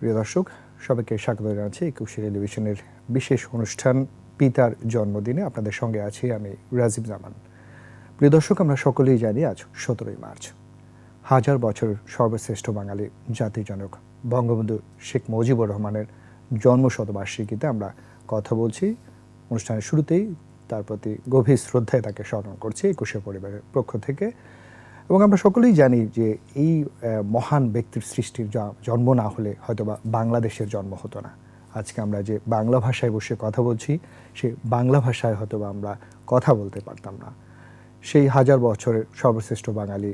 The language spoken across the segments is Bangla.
প্রিয় দর্শক, সবাইকে স্বাগত জানাচ্ছি একুশে টেলিভিশনের বিশেষ অনুষ্ঠান পিতার জন্মদিনে। আপনাদের সঙ্গে আছি আমি রাজীব জামান। প্রিয় দর্শক, আমরা সকলেই জানি আজ 17ই মার্চ, হাজার বছরের সর্বশ্রেষ্ঠ বাঙালি জাতির জনক বঙ্গবন্ধু শেখ মুজিবুর রহমানের জন্মশতবার্ষিকীতে আমরা কথা বলছি। অনুষ্ঠানের শুরুতেই তার প্রতি গভীর শ্রদ্ধায় তাকে স্মরণ করছি একুশে পরিবারের পক্ষ থেকে। এবং আমরা সকলেই জানি যে এই মহান ব্যক্তির সৃষ্টির জন্ম না হলে হয়তোবা বাংলাদেশের জন্ম হতো না। আজকে আমরা যে বাংলা ভাষায় বসে কথা বলছি, সেই বাংলা ভাষায় হয়তোবা আমরা কথা বলতে পারতাম না। সেই হাজার বছরের সর্বশ্রেষ্ঠ বাঙালি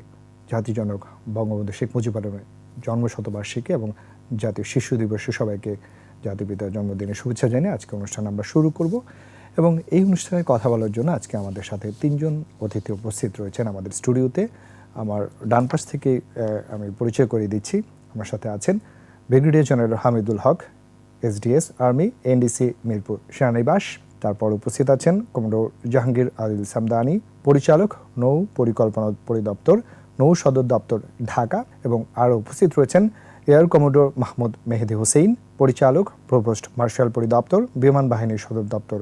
জাতিজনক বঙ্গবন্ধু শেখ মুজিবুর রহমানের জন্মশতবার্ষিকী এবং জাতীয় শিশু দিবসে সবাইকে জাতির পিতার জন্মদিনের শুভেচ্ছা জানিয়ে আজকে অনুষ্ঠান আমরা শুরু করব। এবং এই অনুষ্ঠানে কথা বলার জন্য আজকে আমাদের সাথে তিনজন অতিথি উপস্থিত রয়েছেন আমাদের স্টুডিওতে। আমার ডান পাশ থেকে আমি পরিচয় করিয়ে দিচ্ছি। আমার সাথে আছেন ব্রিগেডিয়ার জেনারেল হামিদুল হক, এসডিএস আর্মি, এনডিসি মিরপুর সেনানিবাস। তারপর উপস্থিত আছেন কমোডোর জাহাঙ্গীর আদিল সামদানি, পরিচালক নৌ পরিকল্পনা পরিদপ্তর, নৌ সদর দপ্তর ঢাকা। এবং আরও উপস্থিত রয়েছেন এয়ার কমোডোর মাহমুদ মেহেদি হোসেন, পরিচালক প্রভোস্ট মার্শাল পরিদপ্তর, বিমান বাহিনীর সদর দপ্তর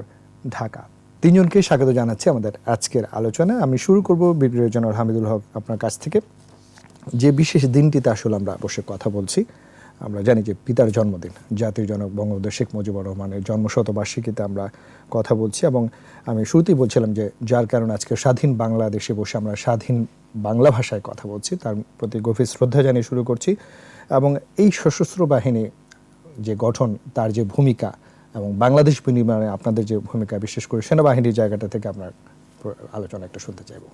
ঢাকা। তিনজনকে স্বাগত জানাচ্ছি আমাদের আজকের আলোচনায়। আমি শুরু করব ব্রিগেডিয়ার জেনারেল হামিদুল হক আপনার কাছ থেকে। যে বিশেষ দিনটিতে আসলে আমরা বসে কথা বলছি, আমরা জানি যে পিতার জন্মদিন, জাতির জনক বঙ্গবন্ধু শেখ মুজিবুর রহমানের জন্মশতবার্ষিকীতে আমরা কথা বলছি। এবং আমি শুরুতেই বলছিলাম যে যার কারণে আজকে স্বাধীন বাংলাদেশে বসে আমরা স্বাধীন বাংলা ভাষায় কথা বলছি, তার প্রতি গভীর শ্রদ্ধা জানিয়ে শুরু করছি। এবং এই সশস্ত্র বাহিনী যে গঠন, তার যে ভূমিকা এবং বাংলাদেশ বিনির্মাণে আপনাদের যে ভূমিকা, বিশেষ করে সেনাবাহিনীর জায়গাটা থেকে আপনার আলোচনা একটু শুনতে চাইব।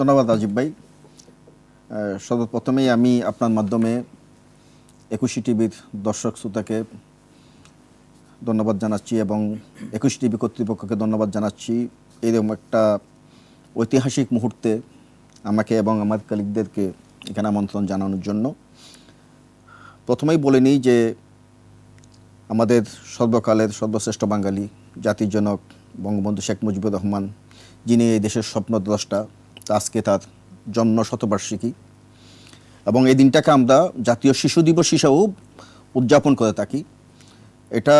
ধন্যবাদ রাজীব ভাই। সর্বপ্রথমেই আমি আপনার মাধ্যমে একুশে টিভির দর্শক শ্রোতাকে ধন্যবাদ জানাচ্ছি এবং একুশে টিভি কর্তৃপক্ষকে ধন্যবাদ জানাচ্ছি এরকম একটা ঐতিহাসিক মুহূর্তে আমাকে এবং আমার কলিগদেরকে এখানে আমন্ত্রণ জানানোর জন্য। প্রথমেই বলে নিই যে আমাদের সর্বকালের সর্বশ্রেষ্ঠ বাঙালি জাতির জনক বঙ্গবন্ধু শেখ মুজিবুর রহমান, যিনি এই দেশের স্বপ্নদ্রষ্টা, আজকে তার জন্ম শতবার্ষিকী এবং এই দিনটাকে আমরা জাতীয় শিশু দিবস হিসাবেও উদযাপন করে থাকি। এটা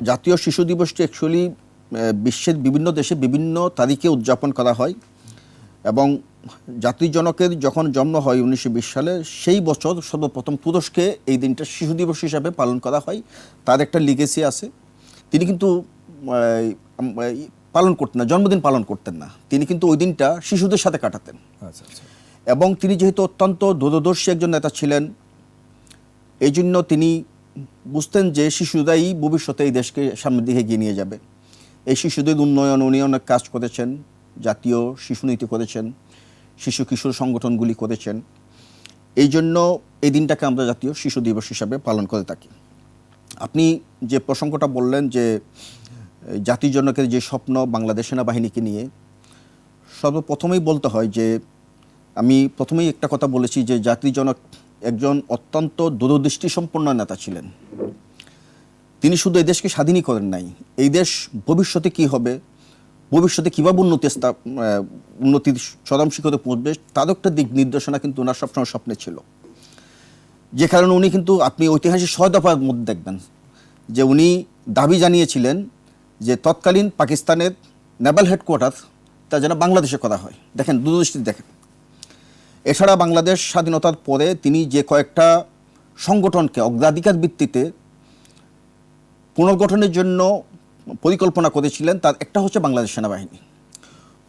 জাতীয় শিশু দিবসটি অ্যাকচুয়ালি বিশ্বের বিভিন্ন দেশে বিভিন্ন তারিখে উদযাপন করা হয় এবং জাতির জনকের যখন জন্ম হয় 1920 সালে, সেই বছর সর্বপ্রথম তুরস্কে এই দিনটা শিশু দিবস হিসাবে পালন করা হয়। তার একটা লিগেসি আছে। তিনি কিন্তু পালন করতেন না, জন্মদিন পালন করতেন না, তিনি কিন্তু ওই দিনটা শিশুদের সাথে কাটাতেন। আচ্ছা আচ্ছা। এবং তিনি যেহেতু অত্যন্ত দূরদর্শী একজন নেতা ছিলেন, এই জন্য তিনি বুঝতেন যে শিশুরাই ভবিষ্যতে এই দেশকে সামনের দিকে এগিয়ে নিয়ে যাবে। এই শিশুদের উন্নয়ন উনি অনেক কাজ করেছেন, জাতীয় শিশু নীতি করেছেন, শিশু কিশোর সংগঠনগুলি করেছেন। এই জন্য এই দিনটাকে আমরা জাতীয় শিশু দিবস হিসাবে পালন করে থাকি। আপনি যে প্রসঙ্গটা বললেন যে জাতির জনকের যে স্বপ্ন বাংলাদেশ সেনাবাহিনীকে নিয়ে, সর্বপ্রথমেই বলতে হয় যে আমি প্রথমেই একটা কথা বলেছি যে জাতির জনক একজন অত্যন্ত দূরদৃষ্টি সম্পন্ন নেতা ছিলেন। তিনি শুধু এই দেশকে স্বাধীনই করেন নাই, এই দেশ ভবিষ্যতে কি হবে, ভবিষ্যতে কীভাবে উন্নতির চরম শিখরে পৌঁছবে, তার একটা দিক নির্দেশনা কিন্তু ওনার সবসময় স্বপ্নে ছিল। যে কারণে উনি কিন্তু আপনি ঐতিহাসিক 6 দফার মধ্যে দেখবেন যে উনি দাবি জানিয়েছিলেন যে তৎকালীন পাকিস্তানের নেভাল হেডকোয়ার্টার তা যেন বাংলাদেশে করা হয়। দেখেন, দূরদৃষ্টি দেখেন। এছাড়া বাংলাদেশ স্বাধীনতার পরে তিনি যে কয়েকটা সংগঠনকে অগ্রাধিকার ভিত্তিতে পুনর্গঠনের জন্য পরিকল্পনা করেছিলেন, তার একটা হচ্ছে বাংলাদেশ সেনাবাহিনী।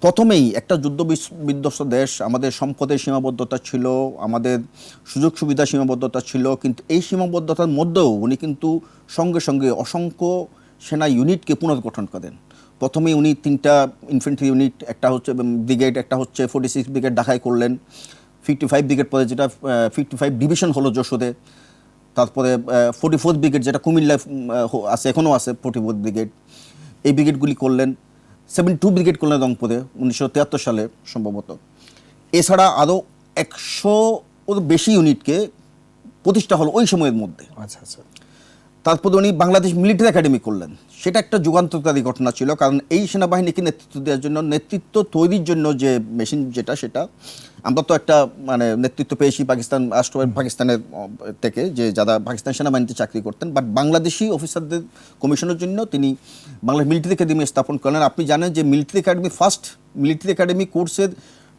প্রথমেই একটা যুদ্ধ বিধ্বস্ত দেশ, আমাদের সম্পদের সীমাবদ্ধতা ছিল, আমাদের সুযোগ সুবিধা সীমাবদ্ধতা ছিল, কিন্তু এই সীমাবদ্ধতার মধ্যেও উনি কিন্তু সঙ্গে সঙ্গে অসংখ্য সেনা ইউনিটকে পুনর্গঠন করেন। প্রথমেই উনি 3টা ইনফ্যান্ট্রি ইউনিট, একটা হচ্ছে ব্রিগেড, একটা হচ্ছে 46 ব্রিগেড ঢাকায় করলেন, 55 ব্রিগেড পরে যেটা 55 ডিভিশন হলো যশোরে, তারপরে 44 ব্রিগেড যেটা কুমিল্লায় আছে, এখনও আছে 44 ব্রিগেড, এই ব্রিগেডগুলি করলেন। 72 ব্রিগেড করলেন রংপুরে 1973 সালে সম্ভবত। এছাড়া আরও 100 বেশি ইউনিটকে প্রতিষ্ঠা হলো ওই সময়ের মধ্যে। আচ্ছা আচ্ছা। তারপরে উনি বাংলাদেশ মিলিটারি একাডেমি করলেন। সেটা একটা যুগান্তকারী ঘটনা ছিল, কারণ এই সেনাবাহিনীকে নেতৃত্ব দেওয়ার জন্য, নেতৃত্ব তৈরির জন্য যে মেশিন সেটা আমরা তো একটা মানে নেতৃত্ব পেয়েছি পাকিস্তানের থেকে, যে যারা পাকিস্তান সেনাবাহিনীতে চাকরি করতেন, বাট বাংলাদেশি অফিসারদের কমিশনের জন্য তিনি বাংলাদেশ মিলিটারি একাডেমি স্থাপন করলেন। আপনি জানেন যে ফার্স্ট মিলিটারি একাডেমি কোর্সের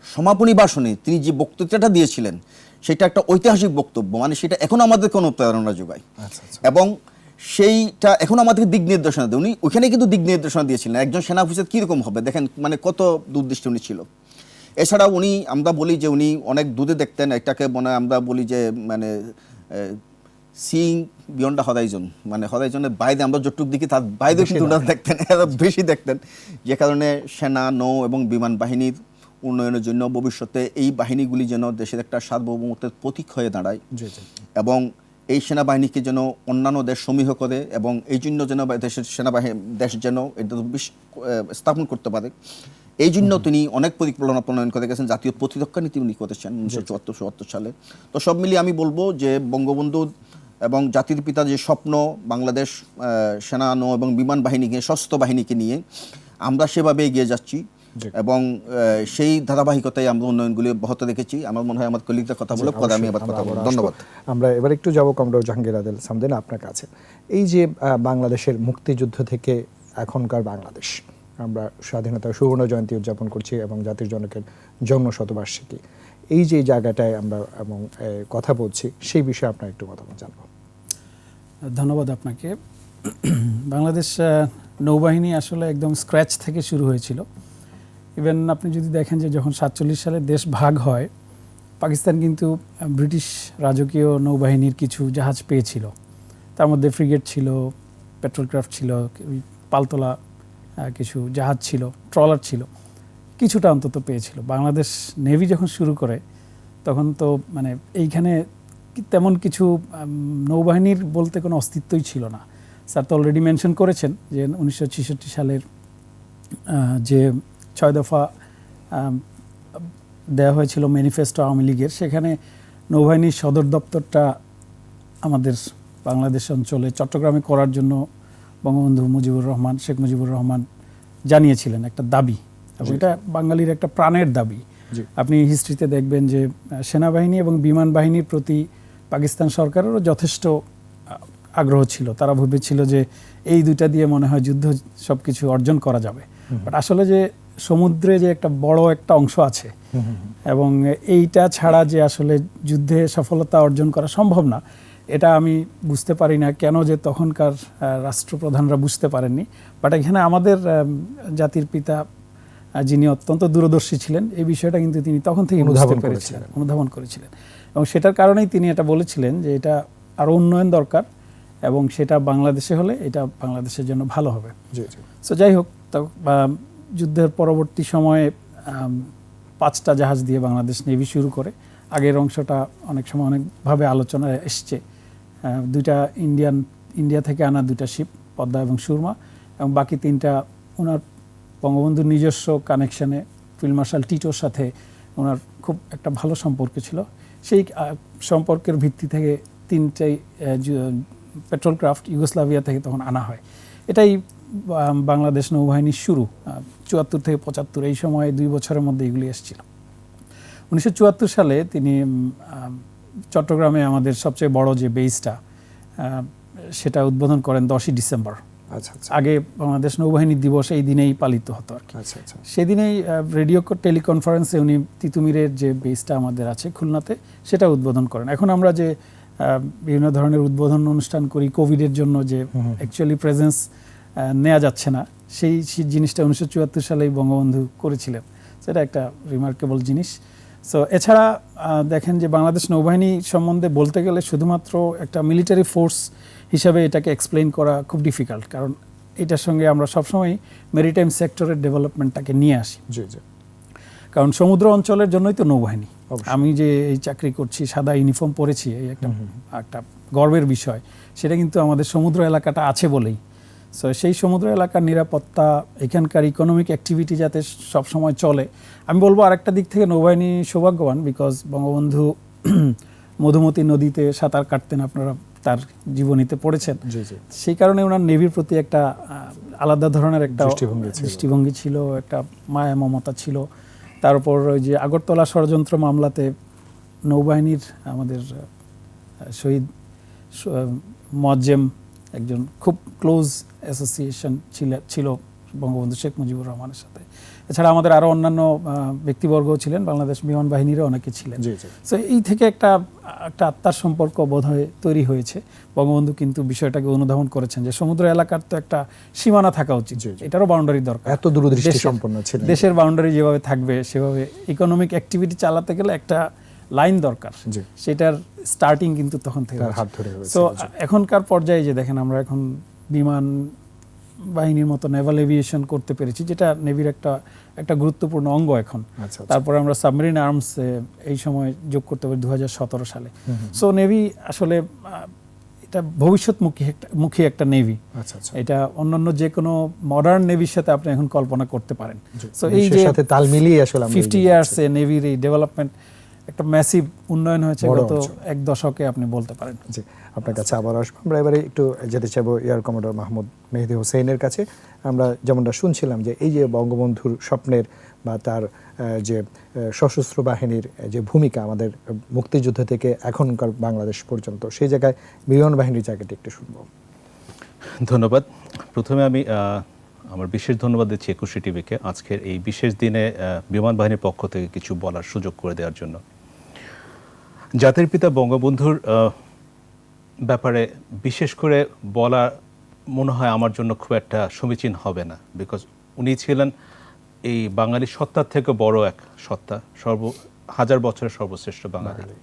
সমাপনী ভাষণে তিনি যে বক্তৃতাটা দিয়েছিলেন সেটা একটা ঐতিহাসিক বক্তব্য, মানে সেটা এখন আমাদের কোনো প্রেরণা যোগায়। এবং সেইটা এখন আমাদেরকে দিক নির্দেশনা দেয়। উনি ওইখানে কিন্তু দিক নির্দেশনা দিয়েছিলেন একজন সেনা অফিসার কীরকম হবে, দেখেন মানে কত দূরদৃষ্টি উনি ছিল। এছাড়াও উনি, আমরা বলি যে উনি অনেক দূরে দেখতেন, এটাকে মনে আমরা বলি যে মানে সিইং বিয়ন্ড দ্য হরাইজন, মানে হরাইজনের বাইরে আমরা যতটুক দিকে তার বাইরেও কিন্তু ওনারা দেখতেন, এরা বেশি দেখতেন, যে কারণে সেনা, নৌ এবং বিমান বাহিনীর উন্নয়নের জন্য ভবিষ্যতে এই বাহিনীগুলি যেন দেশের একটা সার্বভৌমত্বের প্রতীক হয়ে দাঁড়ায় এবং এই সেনাবাহিনীকে যেন অন্যান্য দেশ সমীহ করে, এবং এই জন্য যেন দেশের দেশ যেন এটা স্থাপন করতে পারে, এই জন্য তিনি অনেক পরিকল্পনা প্রণয়ন করে গেছেন। জাতীয় প্রতিরক্ষা নীতি উনি করেছেন 1974 সালে। তো সব মিলিয়ে আমি বলবো যে বঙ্গবন্ধু এবং জাতির পিতার যে স্বপ্ন, বাংলাদেশ সেনা, নৌ এবং বিমান বাহিনীকে, সশস্ত্র বাহিনীকে নিয়ে আমরা সেভাবে এগিয়ে যাচ্ছি এবং সেই ধারাবাহিকতায় আমরা উন্নয়নগুলি অব্যাহত রেখেছি। আমার মনে হয় আমার কলিগদের কথা বলে পরে আমি আবার কথা বলবো। ধন্যবাদ। আমরা এবার একটু যাবো কমরেড জাহাঙ্গীর আদেল সামদিন আপনার কাছে। এই যে বাংলাদেশের মুক্তিযুদ্ধ থেকে এখনকার বাংলাদেশ, আমরা স্বাধীনতার সুবর্ণ জয়ন্তী উদযাপন করছি এবং জাতির জনকের জন্ম শতবার্ষিকী, এই যে জায়গাটায় আমরা এবং কথা বলছি, সেই বিষয়ে আপনার একটু মতামত জানবো। ধন্যবাদ আপনাকে। বাংলাদেশ নৌবাহিনী আসলে একদম স্ক্র্যাচ থেকে শুরু হয়েছিল। ইভেন আপনি যদি দেখেন যে যখন 47 সালে দেশ ভাগ হয়, পাকিস্তান কিন্তু ব্রিটিশ রাজকীয় নৌবাহিনীর কিছু জাহাজ পেয়েছিল। তার মধ্যে ফ্রিগেট ছিল, পেট্রোল ক্রাফট ছিল, পালতোলা কিছু জাহাজ ছিল, ট্রলার ছিল, কিছুটা অন্তত পেয়েছিল। বাংলাদেশ নেভি যখন শুরু করে তখন তো মানে এইখানে তেমন কিছু নৌবাহিনীর বলতে কোনো অস্তিত্বই ছিল না। স্যার তো অলরেডি মেনশন করেছেন যে 1966 সালের যে 6 দফা দেওয়া হয়েছিল ম্যানিফেস্টো আওয়ামী লীগের, সেখানে নৌবাহিনীর সদর দপ্তরটা আমাদের বাংলাদেশ অঞ্চলে চট্টগ্রামে করার জন্য বঙ্গবন্ধু শেখ মুজিবুর রহমান জানিয়েছিলেন একটা দাবি, এবং এটা বাঙালির একটা প্রাণের দাবি। আপনি হিস্ট্রিতে দেখবেন যে সেনাবাহিনী এবং বিমান বাহিনীর প্রতি পাকিস্তান সরকারেরও যথেষ্ট আগ্রহ ছিল। তারা ভেবেছিল যে এই দুইটা দিয়ে মনে হয় যুদ্ধ সব কিছু অর্জন করা যাবে। বাট আসলে যে সমুদ্রে যে একটা বড় একটা অংশ আছে এবং এইটা ছাড়া যে আসলে যুদ্ধে সফলতা অর্জন করা সম্ভব না, এটা আমি বুঝতে পারি না কেন যে তখনকার রাষ্ট্রপ্রধানরা বুঝতে পারেননি। বাট এখানে আমাদের জাতির পিতা, যিনি অত্যন্ত দূরদর্শী ছিলেন, এই বিষয়টা কিন্তু তিনি তখন থেকে অনুধাবন করেছিলেন এবং সেটার কারণেই তিনি এটা বলেছিলেন যে এটা আরও উন্নয়ন দরকার এবং সেটা বাংলাদেশে হলে এটা বাংলাদেশের জন্য ভালো হবে। সো যাই হোক, যুদ্ধের পরবর্তী সময়ে 5টা জাহাজ দিয়ে বাংলাদেশ নেভি শুরু করে। আগের অংশটা অনেক সময় অনেকভাবে আলোচনায় এসছে। 2টা ইন্ডিয়া থেকে আনা 2টা শিপ, পদ্মা এবং সুরমা, এবং বাকি 3টা ওনার বঙ্গবন্ধুর নিজস্ব কানেকশানে ফিল্ড মার্শাল টিটোর সাথে ওনার খুব একটা ভালো সম্পর্ক ছিল। সেই সম্পর্কের ভিত্তি থেকে 3টাই পেট্রোল ক্রাফট ইউগোস্লাভিয়া থেকে তখন আনা হয়। এটাই বাংলাদেশ নৌবাহিনীর শুরু। 74 থেকে 75 এই সময়ে 2 বছরের মধ্যে এগুলি এসেছিল। 1974 সালে তিনি চট্টগ্রামে আমাদের সবচেয়ে বড় যে বেসটা, সেটা উদ্বোধন করেন 10ই ডিসেম্বর। আগে বাংলাদেশ নৌবাহিনী দিবস এই দিনেই পালিত হতো আর কি। সেদিনেই রেডিও টেলিকনফারেন্সে উনি তিতুমিরের যে বেসটা আমাদের আছে খুলনাতে, সেটা উদ্বোধন করেন। এখন আমরা যে বিভিন্ন ধরনের উদ্বোধন অনুষ্ঠান করি কোভিডের জন্য, যে অ্যাকচুয়ালি প্রেজেন্স নেওয়া যাচ্ছে না, সেই জিনিসটা 1974 সালেই বঙ্গবন্ধু করেছিলেন। সেটা একটা রিমার্কেবল জিনিস। সো এছাড়া দেখেন যে বাংলাদেশ নৌবাহিনী সম্বন্ধে বলতে গেলে শুধুমাত্র একটা মিলিটারি ফোর্স হিসাবে এটাকে এক্সপ্লেইন করা খুব ডিফিকাল্ট, কারণ এটার সঙ্গে আমরা সবসময় মেরিটাইম সেক্টরের ডেভেলপমেন্টটাকে নিয়ে আসি। কারণ সমুদ্র অঞ্চলের জন্যই তো নৌবাহিনী। আমি যে এই চাকরি করছি, সাদা ইউনিফর্ম পরেছি, এই একটা গর্বের বিষয়। সেটা কিন্তু আমাদের সমুদ্র এলাকাটা আছে বলেই। সো সেই সমুদ্র এলাকার নিরাপত্তা, এখানকার ইকোনমিক অ্যাক্টিভিটি যাতে সবসময় চলে। আমি বলবো আরেকটা দিক থেকে নৌবাহিনী সৌভাগ্যবান, বিকজ বঙ্গবন্ধু মধুমতি নদীতে সাঁতার কাটতেন, আপনারা তার জীবনীতে পড়েছেন। জি জি। সেই কারণে ওনার নেভির প্রতি একটা আলাদা ধরনের একটা দৃষ্টিভঙ্গি ছিল, একটা মায়া মমতা ছিল। তারপর ওই যে আগরতলা ষড়যন্ত্র মামলাতে নৌবাহিনীর আমাদের শহীদ মোয়াজ্জেম একজন খুব ক্লোজ অ্যাসোসিয়েশন ছিল বঙ্গবন্ধু শেখ মুজিবুর রহমানের সাথে। এছাড়া আমাদের আরও অন্যান্য ব্যক্তিবর্গও ছিলেন, বাংলাদেশ বিমান বাহিনীরও অনেকে ছিলেন। সো এই থেকে একটা আত্মার সম্পর্ক বোধহয় তৈরি হয়েছে। বঙ্গবন্ধু কিন্তু বিষয়টাকে অনুধাবন করেছেন যে সমুদ্র এলাকার তো একটা সীমানা থাকা উচিত, এটারও বাউন্ডারি দরকার। এত দূরদৃষ্টি সম্পন্ন ছিলেন। দেশের বাউন্ডারি যেভাবে থাকবে সেভাবে ইকোনমিক অ্যাক্টিভিটি চালাতে গেলে একটা লাইন দরকার, সেটার স্টার্টিং কিন্তু তখন থেকে হাত ধরে হয়েছে। সো এখনকার পর্যায়ে যে দেখেন আমরা এখন বিমান বাহিনীর মতো নেভাল এভিয়েশন করতে পেরেছি, যেটা নেভির একটা গুরুত্বপূর্ণ অঙ্গ এখন। তারপরে আমরা সাবমেরিন আর্মস এই সময় যোগ করতে পারি 2017 সালে। সো নেভি আসলে এটা ভবিষ্যৎমুখী একটা নেভি। এটা অন্যান্য যে কোনো মডার্ন নেভির সাথে আপনি এখন কল্পনা করতে পারেন। সো এই যে সাথে তাল মিলিয়ে আসলে 50 ইয়ার্সে নেভির এই ডেভেলপমেন্ট একটা ম্যাসিভ উন্নয়ন হয়েছে গত এক দশকে আপনি বলতে পারেন। জি, আপনার কাছে আবার আসবো। আমরা এবারে একটু যেতে চাইবো এয়ার কমোডর মাহমুদ মেহেদী হোসেনের কাছে। আমরা যেমনটা শুনছিলাম যে এই যে বঙ্গবন্ধুর স্বপ্নের বা তার যে সশস্ত্র বাহিনীর যে ভূমিকা আমাদের মুক্তিযুদ্ধ থেকে এখনকার বাংলাদেশ পর্যন্ত, সেই জায়গায় বিমান বাহিনীর জায়গাটি একটু শুনবো। ধন্যবাদ। প্রথমে আমি আমার বিশেষ ধন্যবাদ দিচ্ছি 21 টিভিকে আজকের এই বিশেষ দিনে বিমান বাহিনীর পক্ষ থেকে কিছু বলার সুযোগ করে দেওয়ার জন্য। জাতির পিতা বঙ্গবন্ধুর ব্যাপারে বিশেষ করে বলা মনে হয় আমার জন্য খুব একটা সমীচীন হবে না, বিকজ উনি ছিলেন এই বাঙালি সত্তার থেকে বড় এক সত্তা, হাজার বছরের সর্বশ্রেষ্ঠ বাঙালি।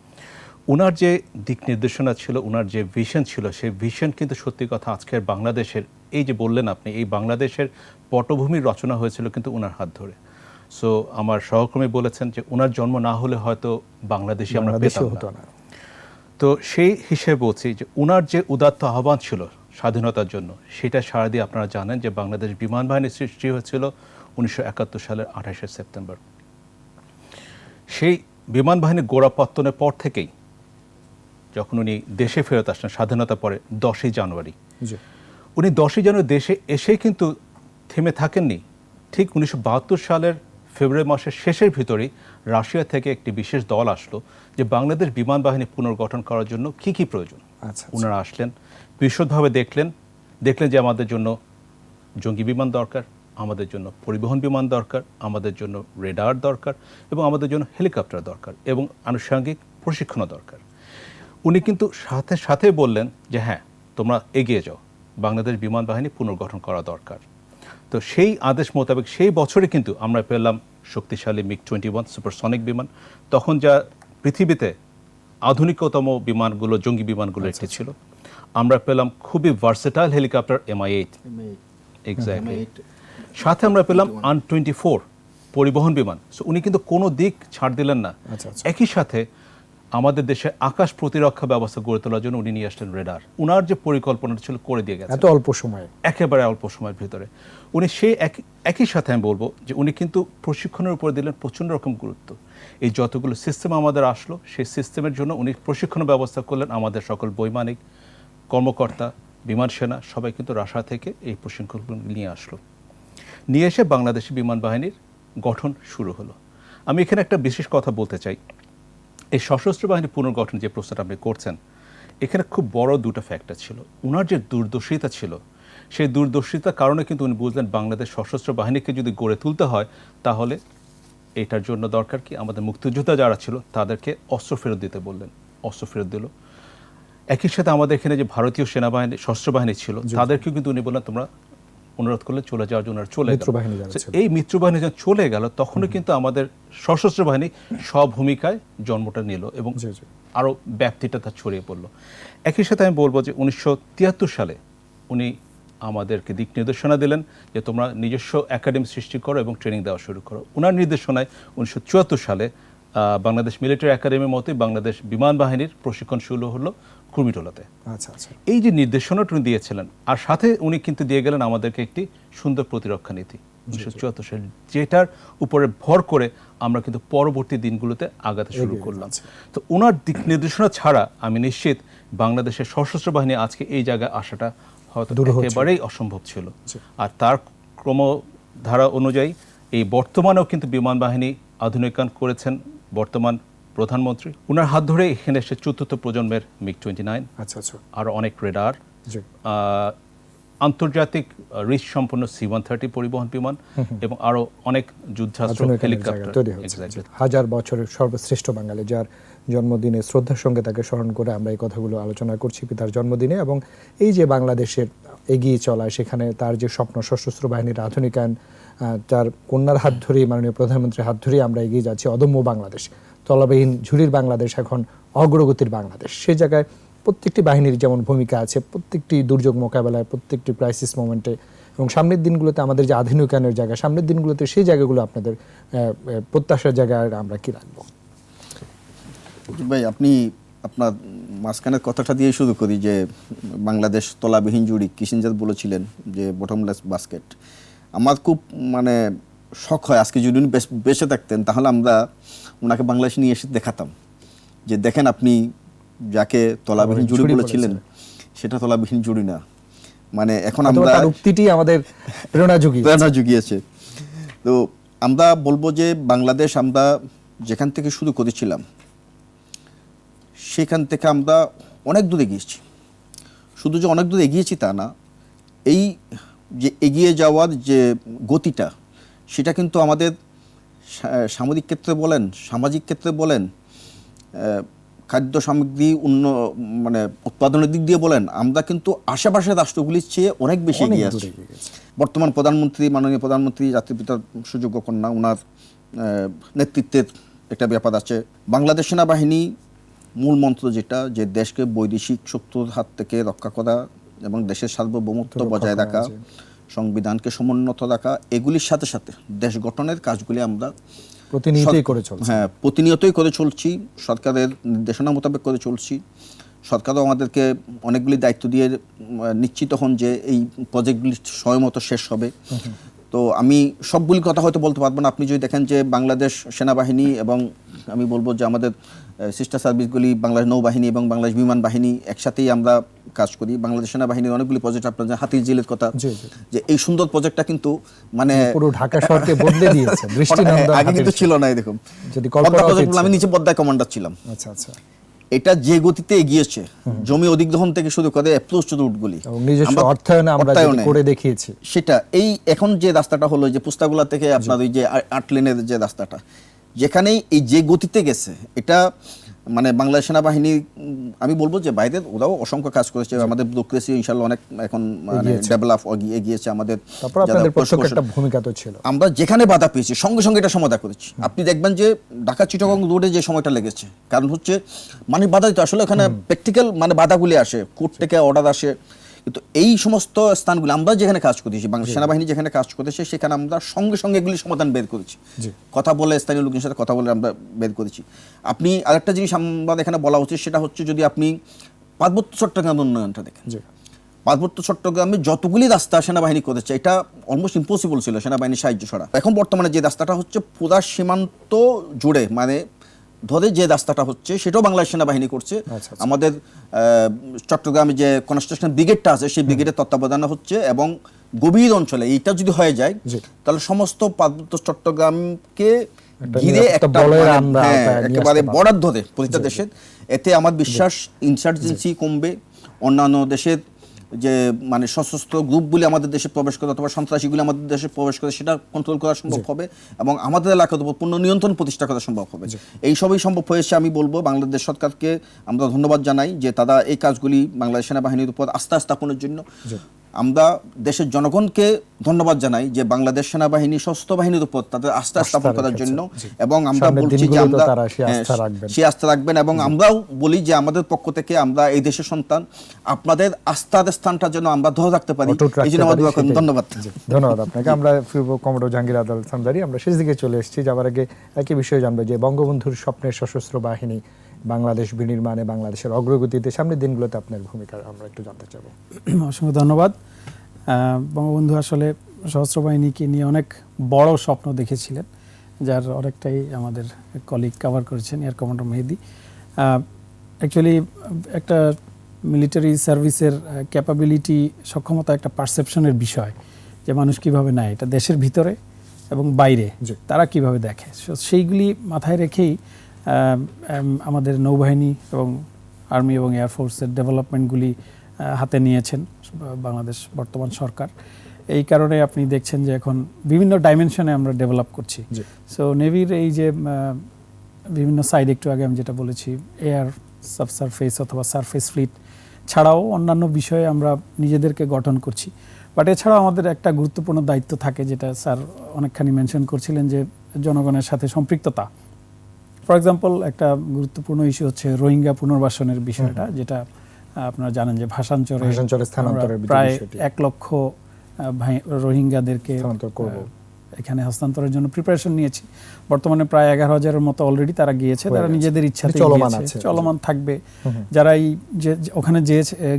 উনার যে দিক নির্দেশনা ছিল, উনার যে ভিশন ছিল, সেই ভিশন কিন্তু সত্যি কথা আজকের বাংলাদেশের, এই যে বললেন আপনি, এই বাংলাদেশের পটভূমি রচনা হয়েছিল কিন্তু উনার হাত ধরে। সো আমার সহকর্মী বলেছেন যে উনার জন্ম না হলে হয়তো বাংলাদেশে আমরা পেতাম না। তো সেই হিসেবে বলছি যে উনার যে উদাত্ত আহ্বান ছিল স্বাধীনতার জন্য, সেটা সারা দিয়ে আপনারা জানেন যে বাংলাদেশ বিমান বাহিনীর সৃষ্টি হয়েছিল 1971 সালের 28শে সেপ্টেম্বর। সেই বিমান বাহিনীর গোড়াপত্তনের পর থেকেই যখন উনি দেশে ফেরত আসলেন স্বাধীনতা পরে 10ই জানুয়ারি, উনি 10ই জানুয়ারি দেশে এসেই কিন্তু থেমে থাকেননি। ঠিক 1972 সালের ফেব্রুয়ারি মাসের শেষের ভিতরেই রাশিয়া থেকে একটি বিশেষ দল আসলো যে বাংলাদেশ বিমান বাহিনী পুনর্গঠন করার জন্য কি কি প্রয়োজন। ওনারা আসলেন, বিশদভাবে দেখলেন যে আমাদের জন্য জঙ্গি বিমান দরকার, আমাদের জন্য পরিবহন বিমান দরকার, আমাদের জন্য রেডার দরকার এবং আমাদের জন্য হেলিকপ্টার দরকার এবং আনুষঙ্গিক প্রশিক্ষণও দরকার। উনি কিন্তু সাথে সাথে বললেন যে হ্যাঁ, তোমরা এগিয়ে যাও, বাংলাদেশ বিমান বাহিনী পুনর্গঠন করা দরকার। তো সেই আদেশ মোতাবেক সেই বছরে কিন্তু আমরা পেলাম শক্তিশালী MiG-21 সুপারসনিক বিমান, তখন যা পৃথিবীতে আধুনিকতম বিমানগুলো, জঙ্গি বিমানগুলো একটি ছিল। আমরা পেলাম খুবই ভার্সেটাইল হেলিকপ্টার MI-8, এক্স্যাক্টলি। সাথে আমরা পেলাম AN-24 পরিবহন বিমান। সো উনি কিন্তু কোনো দিক ছাড় দিলেন না। একই সাথে আমাদের দেশে আকাশ প্রতিরক্ষা ব্যবস্থা গড়ে তোলার জন্য উনি নিয়ে আসলেন রেডার। উনার যে পরিকল্পনা ছিল করে দিয়ে গেছে এত অল্প সময়ে, একেবারে অল্প সময়ের ভিতরে। উনি সেই একই সাথে আমি বলবো যে উনি কিন্তু প্রশিক্ষণের উপর দিলেন প্রচণ্ড রকম গুরুত্ব। এই যতগুলো সিস্টেম আমাদের আসলো, সেই সিস্টেমের জন্য উনি প্রশিক্ষণ ব্যবস্থা করলেন। আমাদের সকল বৈমানিক কর্মকর্তা, বিমান সেনা সবাই কিন্তু রাশিয়া থেকে এই প্রশিক্ষণগুলো নিয়ে আসলো। নিয়ে এসে বাংলাদেশি বিমান বাহিনীর গঠন শুরু হলো। আমি এখানে একটা বিশেষ কথা বলতে চাই। এই সশস্ত্র বাহিনী পুনর্গঠন যে প্রশ্নটা আপনি করছেন, এখানে খুব বড় দুটো ফ্যাক্টর ছিল। উনার যে দূরদর্শিতা ছিল, সেই দূরদর্শিতার কারণে কিন্তু উনি বুঝলেন বাংলাদেশ সশস্ত্র বাহিনীকে যদি গড়ে তুলতে হয় তাহলে এটার জন্য দরকার কি, আমাদের মুক্তিযোদ্ধা যারা ছিল তাদেরকে অস্ত্র ফেরত দিতে বললেন। অস্ত্র ফেরত দিল। একই সাথে আমাদের এখানে যে ভারতীয় সেনাবাহিনী, সশস্ত্র বাহিনী ছিল, তাদেরকেও কিন্তু উনি বললেন তোমরা অনুরোধ করলে চলে যাওয়ার জন্য চলে গেল। এই মিত্রবাহিনী যখন চলে গেল তখনও কিন্তু আমাদের সশস্ত্র বাহিনী স্বভূমিকায় জন্মটা নিল এবং আরও ব্যাপ্তিটা তার ছড়িয়ে পড়লো। একই সাথে আমি বলবো যে 1973 সালে উনি আমাদেরকে দিক নির্দেশনা দিলেন যে তোমরা নিজস্ব একাডেমি সৃষ্টি করো এবং ট্রেনিং দেওয়া শুরু করো। ওনার নির্দেশনায় 1974 সালে বাংলাদেশ মিলিটারি একাডেমির মতোই বাংলাদেশ বিমান বাহিনীর প্রশিক্ষণ শুরু হলো কুর্মিটোলাতে। এই যে নির্দেশনাটা উনি দিয়েছিলেন, আর সাথে উনি কিন্তু দিয়ে গেলেন আমাদেরকে একটি সুন্দর প্রতিরক্ষা নীতি। 1974 সালে, যেটার উপরে ভর করে আমরা কিন্তু পরবর্তী দিনগুলোতে আগাতে শুরু করলাম। তো ওনার দিক নির্দেশনা ছাড়া আমি নিশ্চিত বাংলাদেশের সশস্ত্র বাহিনী আজকে এই জায়গায় আসাটা হয়তো একেবারেই অসম্ভব ছিল। আর তার ক্রমধারা অনুযায়ী এই বর্তমানেও কিন্তু বিমান বাহিনী আধুনিকায়ন করেছেন বর্তমান প্রধানমন্ত্রী। ওনার হাত ধরে এখানে এসে ৪র্থ প্রজন্মের MiG-29, আরো অনেক রেডার, আন্তর্জাতিক রিচ সম্পন্ন C-130 পরিবহন বিমান এবং আরো অনেক যুদ্ধাস্ত্র, হেলিকপ্টার তৈরি হচ্ছে। হাজার বছরের সর্বশ্রেষ্ঠ বাঙালি, যার জন্মদিনে শ্রদ্ধার সঙ্গে তাকে স্মরণ করে আমরা এই কথাগুলো আলোচনা করছি পিতার জন্মদিনে। এবং এই যে বাংলাদেশের এগিয়ে চলা, সেখানে তার যে স্বপ্ন সশস্ত্র বাহিনীর আধুনিকায়ন, তার কন্যার হাত ধরেই, মাননীয় প্রধানমন্ত্রীর হাত ধরেই আমরা এগিয়ে যাচ্ছি। অদম্য বাংলাদেশ, তলাবিহীন ঝুড়ির বাংলাদেশ এখন অগ্রগতির বাংলাদেশ। সেই জায়গায় প্রত্যেকটি বাহিনীর যেমন ভূমিকা আছে, প্রত্যেকটি দুর্যোগ মোকাবেলায়, প্রত্যেকটি ক্রাইসিস মোমেন্টে, এবং সামনের দিনগুলোতে আমাদের যে আধুনিকায়নের জায়গা, সামনের দিনগুলোতে সেই জায়গাগুলো আপনাদের প্রত্যাশার জায়গায় আমরা কি রাখবো? ভাই, আপনি আপনার মাঝখানের কথাটা দিয়ে শুরু করি যে বাংলাদেশ তলাবিহীন জুড়ি, কিসিঞ্জার বলেছিলেন যে বটমলেস বাস্কেট। আমার খুব মানে শখ হয় আজকে যদি উনি বেঁচে থাকতেন তাহলে আমরা ওনাকে বাংলাদেশ নিয়ে এসে দেখাতাম যে দেখেন আপনি যাকে তলাবিহীন জুড়ি বলেছিলেন সেটা তলাবিহীন জুড়ি না। মানে এখন আমরা উক্তিটি আমাদের প্রেরণা জুগিয়েছে। তো আমরা বলবো যে বাংলাদেশ আমরা যেখান থেকে শুরু করেছিলাম সেখান থেকে আমরা অনেক দূর এগিয়েছি। শুধু যে অনেক দূর এগিয়েছি তা না, এই যে এগিয়ে যাওয়ার যে গতিটা সেটা কিন্তু আমাদের সামরিক ক্ষেত্রে বলেন, সামাজিক ক্ষেত্রে বলেন, খাদ্য সামগ্রী মানে উৎপাদনের দিক দিয়ে বলেন, আমরা কিন্তু আশেপাশের রাষ্ট্রগুলির চেয়ে অনেক বেশি এগিয়ে আছি। বর্তমান প্রধানমন্ত্রী, মাননীয় প্রধানমন্ত্রী, জাতির পিতার সুযোগ্য কন্যা, ওনার নেতৃত্বের একটা ব্যাপার আছে। বাংলাদেশ সেনাবাহিনী মূল মন্ত্র যেটা, যে দেশকে বৈদেশিক শত্রুর হাত থেকে রক্ষা করা এবং দেশের সার্বভৌমত্ব বজায় রাখা, সংবিধানকে সমুন্নত রাখা, এগুলির সাথে সাথে দেশ গঠনের কাজগুলি আমরা প্রতিনিয়তই করে চলছি। সরকারের নির্দেশনা মোতাবেক করে চলছি। সরকারও আমাদেরকে অনেকগুলি দায়িত্ব দিয়ে নিশ্চিত হন যে এই প্রজেক্টগুলি সময় মতো শেষ হবে। তো আমি সবগুলি কথা হয়তো বলতে পারবো না। আপনি যদি দেখেন যে বাংলাদেশ সেনাবাহিনী এবং আমি বলবো যে আমাদের সিস্টার সার্ভিসগুলি, বাংলাদেশ নৌবাহিনী এবং বাংলাদেশ বিমান বাহিনী একসাথেই আমরা কাজ করি। বাংলাদেশ সেনাবাহিনীর অনেকগুলি প্রজেক্ট, আপনার হাতির ঝিলের কথা, যে এই সুন্দর প্রজেক্টটা কিন্তু মানে পুরো ঢাকা শহরকে বদলে দিয়েছে। আগে কিন্তু ছিল না। দেখুন, আমি নিচে পদ্মায় কমান্ডার ছিলাম। আচ্ছা আচ্ছা, এটা যে গতিতে এগিয়েছে, জমি অধিগ্রহণ থেকে শুরু করে অ্যাপ্রোচ রুটগুলি নিজস্ব অর্থায়নে আমরা করে দেখিয়েছি, সেটা এই এখন যে রাস্তাটা হলো যে পুস্তাগুলা থেকে আপনার ওই যে 8 লেনের যে রাস্তাটা, যেখানেই এই যে গতিতে গেছে, এটা মানে বাংলাদেশ সেনাবাহিনী, আমি বলবো যে বাইরের ওরাও অসংখ্য কাজ করেছে। আমাদের ব্যুরোক্রেসি ইনশাআল্লাহ অনেক এখন মানে ডেভেলপ এগিয়েছে। আমাদের ভূমিকা তো ছিল, আমরা যেখানে বাধা পেয়েছি সঙ্গে সঙ্গে এটা সমাধান করেছি। আপনি দেখবেন যে ঢাকা চিটাগং রোডে যে সময়টা লেগেছে, কারণ হচ্ছে মানে বাধা দিতে আসলে ওখানে প্র্যাকটিক্যাল মানে বাধাগুলি আসে, কোর্ট থেকে অর্ডার আসে, কিন্তু এই সমস্ত স্থানগুলি আমরা যেখানে কাজ করেছি, বাংলাদেশ সেনাবাহিনী যেখানে কাজ করেছে, সেখানে আমরা সঙ্গে সঙ্গে এগুলি সমাধান বের করেছি। কথা বলে, স্থানীয় লোকের সাথে কথা বলে আমরা বের করেছি। আপনি আরেকটা জিনিস আমাদের এখানে বলা উচিত, সেটা হচ্ছে যদি আপনি পার্বত্য চট্টগ্রাম উন্নয়নটা দেখেন, পার্বত্য চট্টগ্রামে যতগুলি রাস্তা সেনাবাহিনী করেছে, এটা অলমোস্ট ইম্পসিবল ছিল সেনাবাহিনীর সাহায্য ছাড়া। এখন বর্তমানে যে রাস্তাটা হচ্ছে পুরা সীমান্ত জুড়ে, মানে ধরে যে রাস্তাটা হচ্ছে, সেটাও বাংলাদেশ সেনাবাহিনী করছে। আমাদের চট্টগ্রামে যে কনস্ট্রাকশন ব্রিগেডটা আছে, সেই ব্রিগেডের তত্ত্বাবধানে হচ্ছে, এবং গভীর অঞ্চলে এইটা যদি হয়ে যায় তাহলে সমস্ত পার্বত্য চট্টগ্রামকে ঘিরে একটা একেবারে বর্ডার ধরে প্রতিটা দেশের, এতে আমার বিশ্বাস ইনসার্জেন্সি কমবে, অন্যান্য দেশের যে মানে সশস্ত্র গ্রুপগুলি আমাদের দেশে প্রবেশ করে অথবা সন্ত্রাসীগুলি আমাদের দেশে প্রবেশ করে, সেটা কন্ট্রোল করা সম্ভব হবে এবং আমাদের এলাকার উপর পূর্ণ নিয়ন্ত্রণ প্রতিষ্ঠা করা সম্ভব হবে। এই সবই সম্ভব হয়েছে। আমি বলবো বাংলাদেশ সরকারকে আমরা ধন্যবাদ জানাই যে তারা এই কাজগুলি বাংলাদেশ সেনাবাহিনীর উপর আস্থা স্থাপনের জন্য। আমরা দেশের জনগণকে ধন্যবাদ জানাই যে বাংলাদেশ সেনাবাহিনী সশস্ত্র বাহিনীর উপর তাদের আস্থা স্থাপন করার জন্য, এবং আমরা বলছি যে আমরা সেই আস্থা রাখবেন, এবং আমরাও বলি যে আমাদের পক্ষ থেকে আমরা এই দেশের সন্তান, আপনাদের আস্থার স্থানটা যেন আমরা ধরে রাখতে পারি, এই জন্য আমাদের ধন্যবাদ। ধন্যবাদ আপনাকে। আমরা কমোডোর জাহাঙ্গীর আদালত সামদারি, আমরা শেষ দিকে চলে এসেছি। যাবার আগে একই বিষয়ে জানবো যে বঙ্গবন্ধুর স্বপ্নের সশস্ত্র বাহিনী বাংলাদেশ বিনির্মাণে, বাংলাদেশের অগ্রগতিতে সামনের দিনগুলোতে আপনার ভূমিকা আমরা একটু জানতে চাবো। অসংখ্য ধন্যবাদ। বঙ্গবন্ধু আসলে সশস্ত্র বাহিনীকে নিয়ে অনেক বড় স্বপ্ন দেখেছিলেন, যার অনেকটাই আমাদের কলিগ কভার করেছেন, এয়ার কমান্ডার মেহেদী। অ্যাকচুয়ালি একটা মিলিটারি সার্ভিসের ক্যাপাবিলিটি, সক্ষমতা একটা পারসেপশনের বিষয়, যে মানুষ কিভাবে নেয় এটা দেশের ভিতরে এবং বাইরে তারা কিভাবে দেখে। সেইগুলি মাথায় রেখেই আমাদের নৌবাহিনী এবং আর্মি এবং এয়ারফোর্সের ডেভেলপমেন্টগুলি হাতে নিয়েছেন বাংলাদেশ বর্তমান সরকার। এই কারণে আপনি দেখছেন যে এখন বিভিন্ন ডাইমেনশনে আমরা ডেভেলপ করছি। সো নেভির এই যে বিভিন্ন সাইড, একটু আগে আমি যেটা বলেছি, এয়ার, সাবসারফেস অথবা সারফেস ফ্লিট ছাড়াও অন্যান্য বিষয়ে আমরা নিজেদেরকে গঠন করছি। বাট এছাড়াও আমাদের একটা গুরুত্বপূর্ণ দায়িত্ব থাকে, যেটা স্যার অনেকখানি মেনশন করছিলেন, যে জনগণের সাথে সম্পৃক্ততা। ফর এক্সাম্পল, একটা গুরুত্বপূর্ণ ইস্যু হচ্ছে রোহিঙ্গা পুনর্বাসনের বিষয়টা, যেটা আপনারা জানেন যে ভাষাঞ্চলে প্রায় 1 লক্ষ রোহিঙ্গাদেরকে এখানে হস্তান্তরের জন্য প্রিপারেশন নিয়েছি। বর্তমানে প্রায় 11,000-এর মতো অলরেডি তারা গিয়েছে, তারা নিজেদের ইচ্ছাতে চলমান থাকবে। যারা ওখানে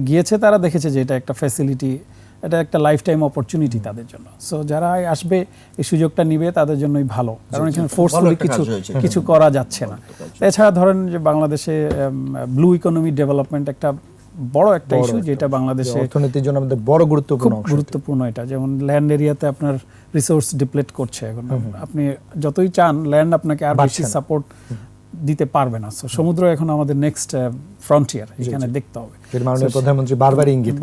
গিয়েছে তারা দেখেছে যে এটা একটা ফ্যাসিলিটি, এটা একটা লাইফ টাইম অপরচুনিটি তাদের জন্য। সো যারা আসবে এই সুযোগটা নিবে তাদের জন্যই ভালো, কারণ এখানে ফোর্সফুলি কিছু করা যাচ্ছে না। এছাড়া ধরেন যে বাংলাদেশে ব্লু ইকোনমি ডেভেলপমেন্ট একটা বড় একটা ইস্যু, যেটা বাংলাদেশে অর্থনীতির জন্য আমাদের বড় গুরুত্বপূর্ণ। এটা যেমন ল্যান্ড এরিয়াতে আপনার রিসোর্স ডিপ্লেট করছে এখন। আপনি যতই চান ল্যান্ড আপনাকে আর বেশি সাপোর্ট দিতে পারবে না। সমুদ্র এখন আমাদের নেক্সট ফ্রন্টিয়ার, এখানে দেখতে হবে। মাননীয় প্রধানমন্ত্রী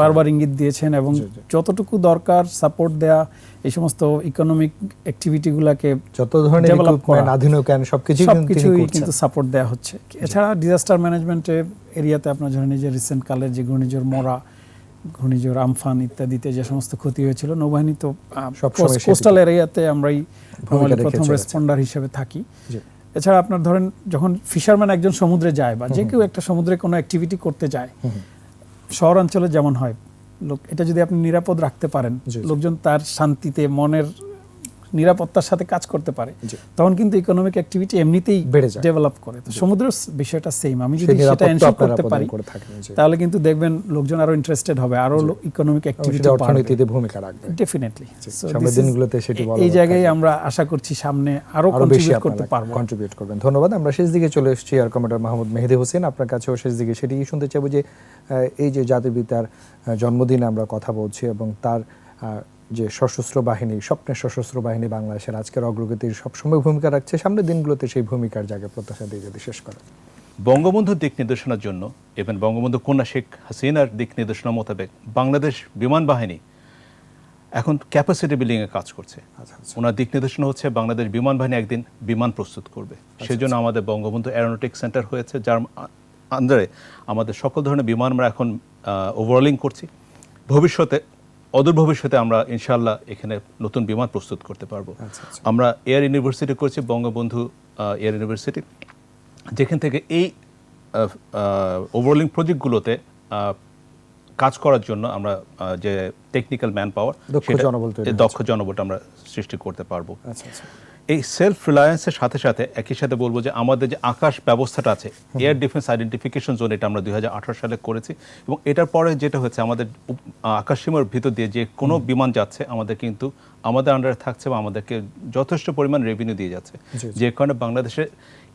বারবার ইঙ্গিত দিয়েছেন, এবং যতটুকু দরকার সাপোর্ট দেয়া, এই সমস্ত ইকোনমিক অ্যাক্টিভিটিগুলোকে যত ধরনের ইকুইপমেন্ট, আধুনিকায়ন সবকিছুই কিন্তু সাপোর্ট দেয়া হচ্ছে। এছাড়া ডিজাস্টার ম্যানেজমেন্টে এরিয়াতে আপনার ধরেন যে রিসেন্ট কালের যে ঘূর্ণিঝড় মরা, ঘূর্ণিঝড় আমফান ইত্যাদিতে যে সমস্ত ক্ষতি হয়েছিল, নৌবাহিনী তো কোস্টাল এরিয়াতে আমরাই প্রথম রেসপন্ডার হিসেবে থাকি। এছাড়া আপনার ধরেন যখন ফিশারম্যান একজন সমুদ্রে যায়, বা যে কেউ একটা সমুদ্রে কোনো অ্যাক্টিভিটি করতে যায়, শহরাঞ্চলে যেমন হয়, এটা যদি আপনি নিরাপদ রাখতে পারেন, লোকজন তার শান্তিতে মনের নিরাপত্তার সাথে কাজ করতে পারে, তখন কিন্তু ইকোনমিক অ্যাক্টিভিটি এমনিতেই ডেভেলপ করে। তো সমুদ্রের বিষয়টা সেম। আমি যদি সেটা এনশিওর করতে পারি, তাহলে কিন্তু দেখবেন লোকজন আরো ইন্টারেস্টেড হবে, আরো ইকোনমিক অ্যাক্টিভিটি অর্থনীতিতে ভূমিকা রাখবে ডেফিনেটলি। সামনের দিনগুলোতে সেটি বলা এই জায়গায় আমরা আশা করছি সামনে আরো কন্ট্রিবিউট করতে পারবো, কন্ট্রিবিউট করবেন। ধন্যবাদ। আমরা শেষ দিকে চলে এসেছি। এয়ার কমান্ডার মাহমুদ মেহেদী হোসেন, আপনার কাছেও শেষ দিকে সেটি শুনতে চাইবো যে এই যে জাতির পিতার জন্মদিনে আমরা কথা বলছি, এবং তার যে সশস্ত্র বাহিনী, স্বপ্নের সশস্ত্র বাহিনী বাংলাদেশের আজকের অগ্রগতির সবসময় ভূমিকা রাখছে, সামনের দিনগুলোতে সেই ভূমিকার জায়গায় প্রত্যাশা দিয়ে যদি শেষ করেন। বঙ্গবন্ধুর দিক নির্দেশনার জন্য এবং বঙ্গবন্ধু কন্যা শেখ হাসিনার দিক নির্দেশনা মোতাবেক বাংলাদেশ বিমান বাহিনী এখন ক্যাপাসিটি বিল্ডিং এ কাজ করছে। ওনার দিক নির্দেশনা হচ্ছে বাংলাদেশ বিমান বাহিনী একদিন বিমান প্রস্তুত করবে। সেজন্য আমাদের বঙ্গবন্ধু এরোনটিক্স সেন্টার হয়েছে, যার আন্ডারে আমাদের সকল ধরনের বিমান আমরা এখন ওভারঅলিং করছি। ভবিষ্যতে, অদূর ভবিষ্যতে আমরা ইনশাআল্লাহ এখানে নতুন বিমান প্রস্তুত করতে পারবো। আমরা এয়ার ইউনিভার্সিটি করছি, বঙ্গবন্ধু এয়ার ইউনিভার্সিটি, যেখান থেকে এই ওভারঅলিং প্রজেক্টগুলোতে কাজ করার জন্য আমরা যে টেকনিক্যাল ম্যান পাওয়ার, দক্ষ জনবল আমরা সৃষ্টি করতে পারবো। এই সেলফ রিলায়েন্সের সাথে সাথে একই সাথে বলবো যে আমাদের যে আকাশ ব্যবস্থাটা আছে, এয়ার ডিফেন্স আইডেন্টিফিকেশন জোন, এটা আমরা 2018 সালে করেছি, এবং এটার পরে যেটা হচ্ছে আমাদের আকাশ সীমার ভিতর দিয়ে যে কোনো বিমান যাচ্ছে আমাদের কিন্তু আমাদের আন্ডারে থাকছে, বা আমাদেরকে যথেষ্ট পরিমাণ রেভিনিউ দিয়ে যাচ্ছে। যে কারণে বাংলাদেশের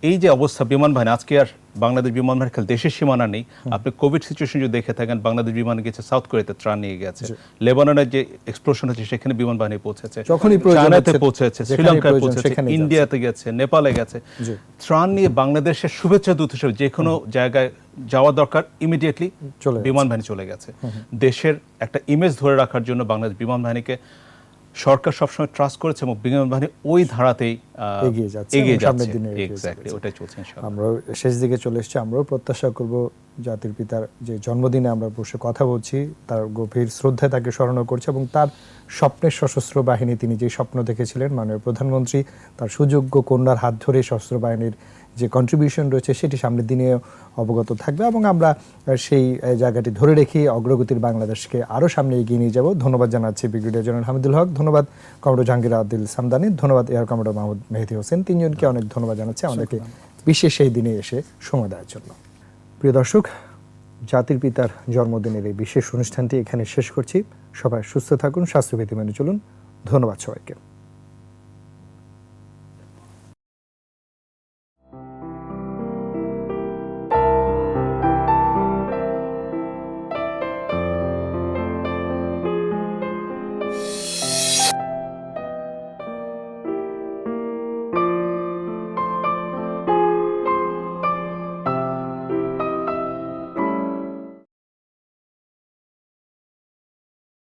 এই যে অবস্থা, বিমান বাহিনী আজকে আর বাংলাদেশ বিমান বাহিনী খেলে দেশের সীমানা নেই। আপনি কোভিড সিচুয়েশন যদি দেখে থাকেন, বাংলাদেশ বিমান গেছে সাউথ কোরিয়াতে, ত্রাণ নিয়ে গেছে। লেবাননের যে এক্সপ্লোশন হচ্ছে সেখানে বিমান বাহিনী পৌঁছেছে, চায়নাতে পৌঁছেছে, শ্রীলঙ্কায় পৌঁছেছে, ইন্ডিয়াতে গেছে, নেপালে গেছে। ত্রাণ নিয়ে বাংলাদেশের শুভেচ্ছা দূত হিসেবে যে কোনো জায়গায় যাওয়া দরকার ইমিডিয়েটলি বিমান বাহিনী চলে গেছে। দেশের একটা ইমেজ ধরে রাখার জন্য বাংলাদেশ বিমান বাহিনীকে সরকার সবসময় ট্রাস্ট করেছে, এবং বিমান বাহিনী ওই ধারাতেই এগিয়ে যাচ্ছে। এক্স্যাক্টলি ওটাই চলছে ইনশাআল্লাহ। আমরা শেষ দিকে চলে এসেছি। আমরাও প্রত্যাশা করব জাতির পিতার যে জন্মদিনে আমরা বসে কথা বলছি, তার গভীর শ্রদ্ধায় তাকে স্মরণ করছে, এবং তার স্বপ্নের সশস্ত্র বাহিনী, তিনি যে স্বপ্ন দেখেছিলেন, মাননীয় প্রধানমন্ত্রী তার সুযোগ্য কন্যার হাত ধরে সশস্ত্র বাহিনীর যে কন্ট্রিবিউশন রয়েছে সেটি সামনের দিনে অবগত থাকবে, এবং আমরা সেই জায়গাটি ধরে রেখে অগ্রগতির বাংলাদেশকে আরও সামনে এগিয়ে নিয়ে যাব। ধন্যবাদ জানাচ্ছি ব্রিগেডিয়ার জেনারেল হামিদুল হক, ধন্যবাদ কমান্ডার জাহাঙ্গীর আদিল সামদানি, ধন্যবাদ এয়ার কমান্ডার মাহমুদ মেহেদী হোসেন। তিনজনকে অনেক ধন্যবাদ জানাচ্ছি আমাদেরকে বিশেষ সেই দিনে এসে সময় দেওয়ার জন্য। প্রিয় দর্শক, জাতির পিতার জন্মদিনের এই বিশেষ অনুষ্ঠানটি এখানে শেষ করছি। সবাই সুস্থ থাকুন, স্বাস্থ্যবিধি মেনে চলুন। ধন্যবাদ সবাইকে।